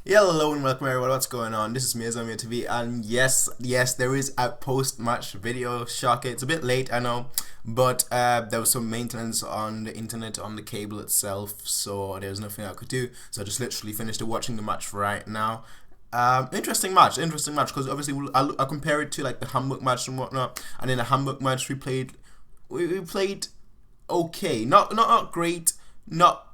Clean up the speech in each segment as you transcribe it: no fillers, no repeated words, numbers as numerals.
Hello and welcome everyone, what's going on? This is me, Azamia TV, and yes, there is a post-match video. Shock it, it's a bit late, I know, but there was some maintenance on the internet, on the cable itself, so there was nothing I could do, so I just literally finished watching the match right now. Interesting match, because obviously I compare it to like the Hamburg match and whatnot, and in the Hamburg match we played okay, not great, not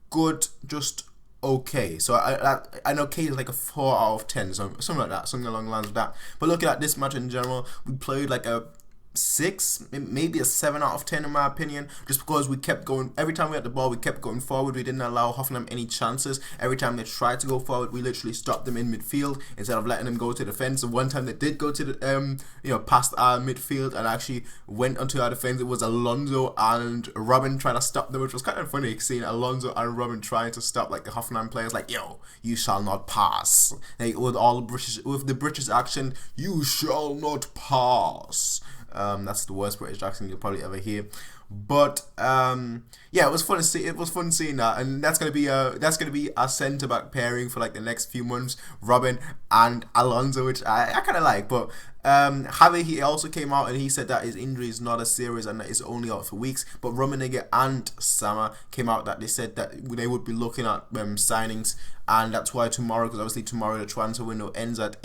good, just okay. So I know K is like a 4 out of 10, so something like that, something along the lines of that. But looking at this match in general, we played like a 6, maybe a 7 out of 10 in my opinion, just because we kept going. Every time we had the ball, we kept going forward. We didn't allow Hoffenheim any chances. Every time they tried to go forward, we literally stopped them in midfield instead of letting them go to defense. And one time they did go to the past our midfield and actually went onto our defense. It was Alonso and Robin trying to stop them, which was kind of funny seeing Alonso and Robin trying to stop like the Hoffenheim players, like, yo, you shall not pass, like with the British accent, you shall not pass. That's the worst British accent you'll probably ever hear. But yeah, it was fun to see. It was fun seeing that, and that's gonna be a centre back pairing for like the next few months, Robin and Alonso, which I kind of like. But Javi, he also came out and he said that his injury is not as serious and that he's only out for weeks. But Rummenigge and Sammer came out that they said that they would be looking at signings, and that's why tomorrow, because obviously tomorrow the transfer window ends at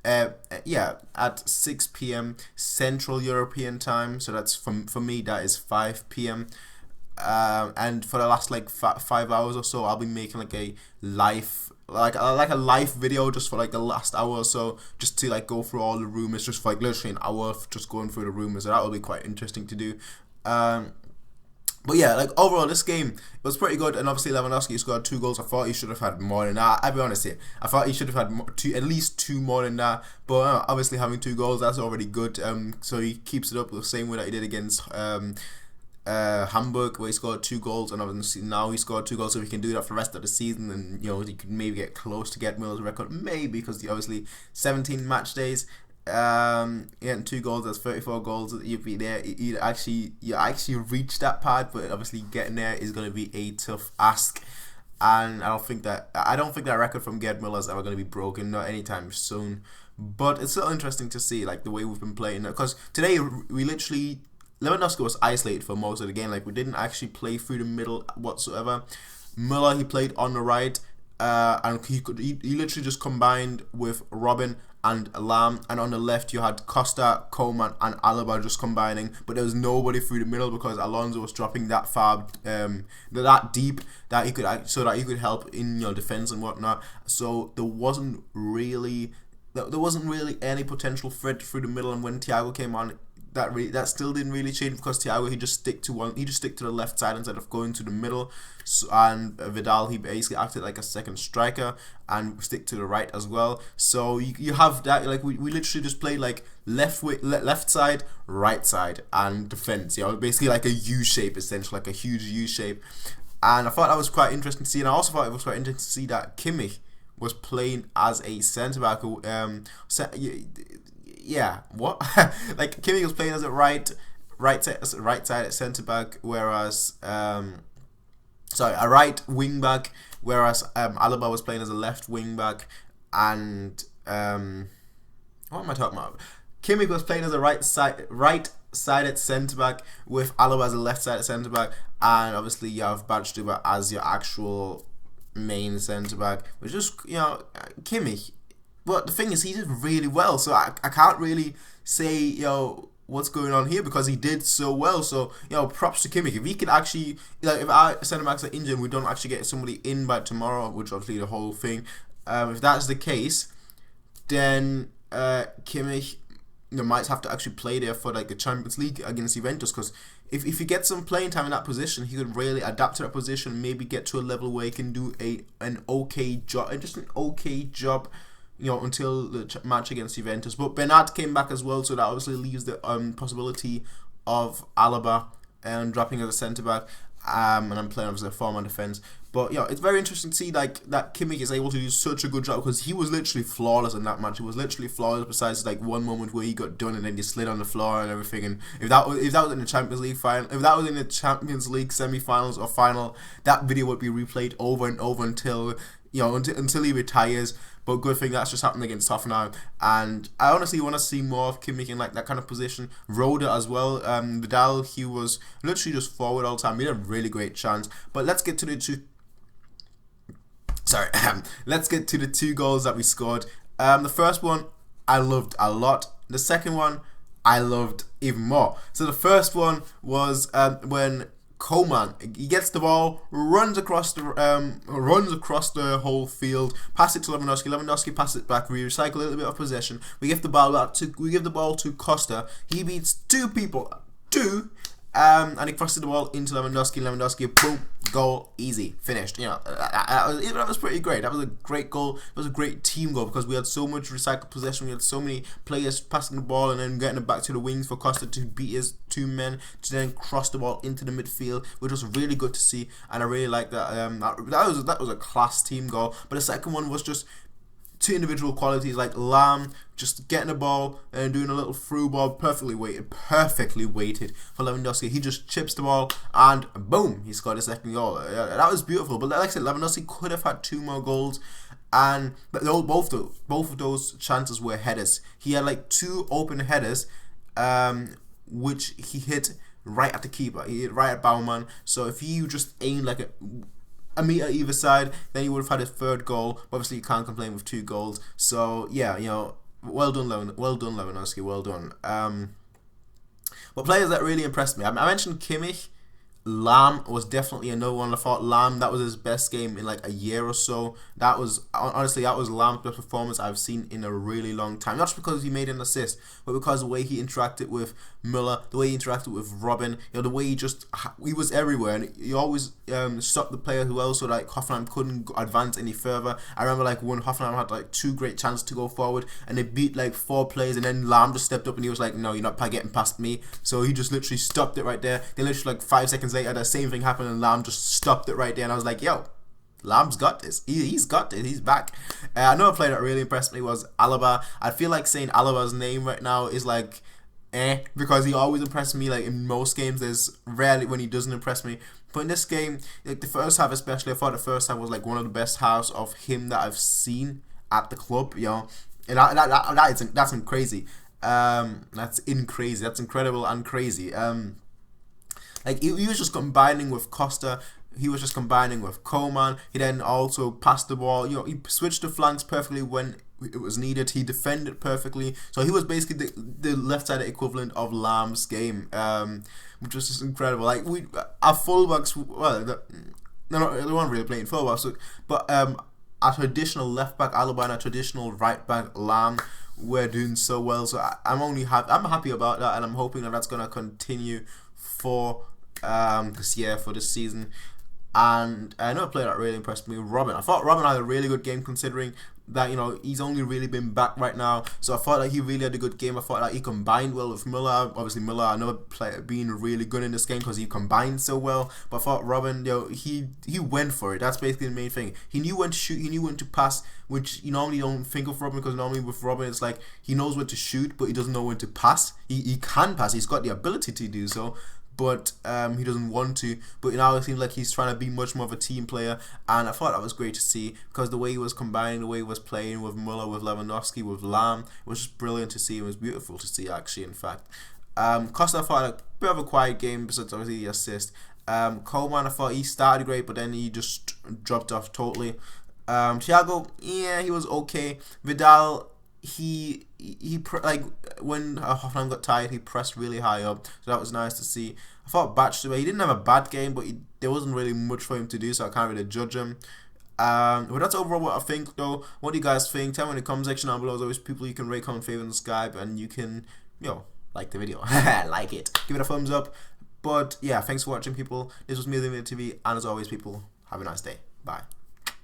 at 6 p.m. Central European time, so that's for me that is 5 p.m. And for the last like 5 hours or so, I'll be making like a live a live video just for like the last hour or so, just to like go through all the rumors, just for like literally an hour of just going through the rumors. So that will be quite interesting to do. But yeah, like overall, this game was pretty good, and obviously Lewandowski scored 2 goals. I thought he should have had more than that. I'll be honest here, I thought he should have had at least 2 more than that. But obviously having 2 goals, that's already good. So he keeps it up the same way that he did against Hamburg, where he scored 2 goals, and obviously now he scored 2 goals, so he can do that for the rest of the season, and he could maybe get close to get Miller's record, maybe, because obviously 17 match days. Getting 2 goals, that's 34 goals. You'd be there. You actually reach that part, but obviously getting there is going to be a tough ask. And I don't think that record from Gerd Müller is ever going to be broken, not anytime soon. But it's still interesting to see like the way we've been playing, because today we literally, Lewandowski was isolated for most of the game. Like, we didn't actually play through the middle whatsoever. Müller, he played on the right, and he literally just combined with Robin and Lam, and on the left you had Costa, Coman and Alaba just combining, but there was nobody through the middle because Alonso was dropping that far, that deep, that he could, so that he could help in defense and whatnot. So there wasn't really any potential threat through the middle, and when Thiago came on, that still didn't really change, because Thiago, he just stick to the left side instead of going to the middle. So, and Vidal, he basically acted like a second striker and stick to the right as well. So you have that, like we literally just played like left side, right side and defense, basically like a U shape, essentially like a huge U shape. And I thought that was quite interesting to see, and I also thought it was quite interesting to see that Kimmich was playing as a centre back. Yeah, what? Like, Kimmich was playing as a right side at centre back, whereas a right wing back, whereas Alaba was playing as a left wing back, and what am I talking about? Kimmich was playing as a right sided centre back, with Alaba as a left sided centre back, and obviously you have Badstuber as your actual main centre back, which is Kimmich. But the thing is, he did really well, so I can't really say, what's going on here, because he did so well. So, props to Kimmich. If he could actually, if our centre backs are injured and we don't actually get somebody in by tomorrow, which obviously the whole thing, if that's the case, then Kimmich might have to actually play there for like the Champions League against Juventus, because if he gets some playing time in that position, he could really adapt to that position, maybe get to a level where he can do an okay job, until the match against Juventus. But Bernat came back as well, so that obviously leaves the possibility of Alaba dropping as a centre back, and I'm playing obviously a 4-man defence. But it's very interesting to see like that Kimmich is able to do such a good job, because he was literally flawless in that match. He was literally flawless, besides like one moment where he got done and then he slid on the floor and everything. And if that was in the Champions League final, if that was in the Champions League semi-finals or final, that video would be replayed over and over until until he retires. But good thing that's just happened against Hoffenheim, and I honestly want to see more of Kimmich in like that kind of position. Rode as well. Vidal, he was literally just forward all the time. He had a really great chance. But let's get to the two. Sorry, let's get to the 2 goals that we scored. The first one I loved a lot. The second one I loved even more. So the first one was when Coman, he gets the ball, runs across the whole field, pass it to Lewandowski. Lewandowski pass it back. We recycle a little bit of possession. We give the ball to Costa. He beats 2 people, and he crosses the ball into Lewandowski. Lewandowski, boom, goal, easy, finished. That was pretty great. That was a great goal. It was a great team goal because we had so much recycled possession. We had so many players passing the ball and then getting it back to the wings for Costa to beat his 2 men to then cross the ball into the midfield, which was really good to see. And I really like that. That was a class team goal. But the second one was just 2 individual qualities, like Lam just getting the ball and doing a little through ball, perfectly weighted for Lewandowski. He just chips the ball and boom, he scored a second goal. That was beautiful. But like I said, Lewandowski could have had 2 more goals, and both of those chances were headers. He had like 2 open headers, which he hit right at the keeper. He hit right at Baumann. So if you just aimed like a meter either side, then you would have had his 3rd goal. Obviously, you can't complain with 2 goals. So yeah, well done, Lewandowski, well done. But players that really impressed me, I mentioned Kimmich. Lam was definitely another one. I thought Lam, that was his best game in like a year or so. That was honestly Lam's best performance I've seen in a really long time. Not just because he made an assist, but because the way he interacted with Müller, the way he interacted with Robin, the way he was everywhere, and he always stopped the player who else, so like Hoffenheim couldn't advance any further. I remember like when Hoffenheim had like 2 great chances to go forward, and they beat like 4 players, and then Lam just stepped up and he was like, no, you're not getting past me. So he just literally stopped it right there. Then literally like 5 seconds later, the same thing happened, and Lam just stopped it right there, and I was like, yo, Lam's got this. He's got this. He's back. Another player that really impressed me was Alaba. I feel like saying Alaba's name right now is like because he always impresses me. Like in most games, there's rarely when he doesn't impress me. But in this game, like the first half especially, I thought the first half was like one of the best halves of him that I've seen at the club. And that's crazy. That's incredible and crazy. Like he was just combining with Costa. He was just combining with Coman. He then also passed the ball. He switched the flanks perfectly when it was needed. He defended perfectly. So he was basically the left-sided equivalent of Lam's game, which was just incredible. Like our fullbacks, well, they weren't really playing fullbacks, but our traditional left back Alaba and our traditional right back Lam were doing so well. So I'm happy about that, and I'm hoping that that's gonna continue for this season. And another player that really impressed me, Robin. I thought Robin had a really good game considering that he's only really been back right now. So I thought that he really had a good game. I thought that he combined well with Müller. Obviously Müller, another player being really good in this game because he combined so well. But I thought Robin, he went for it. That's basically the main thing. He knew when to shoot. He knew when to pass, which you normally don't think of Robin, because normally with Robin it's like he knows when to shoot, but he doesn't know when to pass. He can pass. He's got the ability to do so, but he doesn't want to. But now it seems like he's trying to be much more of a team player, and I thought that was great to see because the way he was combining, the way he was playing with Müller, with Lewandowski, with Lam, it was just brilliant to see. It was beautiful to see, actually, in fact. Costa, I thought, a bit of a quiet game besides obviously the assist. Coleman, I thought he started great, but then he just dropped off totally. Thiago, yeah, he was okay. Vidal, like when Hoffenheim got tired, he pressed really high up, so that was nice to see. I thought Matchday, he didn't have a bad game, but there wasn't really much for him to do, so I can't really judge him. But that's overall what I think, though. What do you guys think? Tell me in the comment section down below. There's always people you can rate, comment, favorite, and subscribe, and you can, like the video, like it, give it a thumbs up. But yeah, thanks for watching, people. This was me, TV, and as always, people, have a nice day. Bye.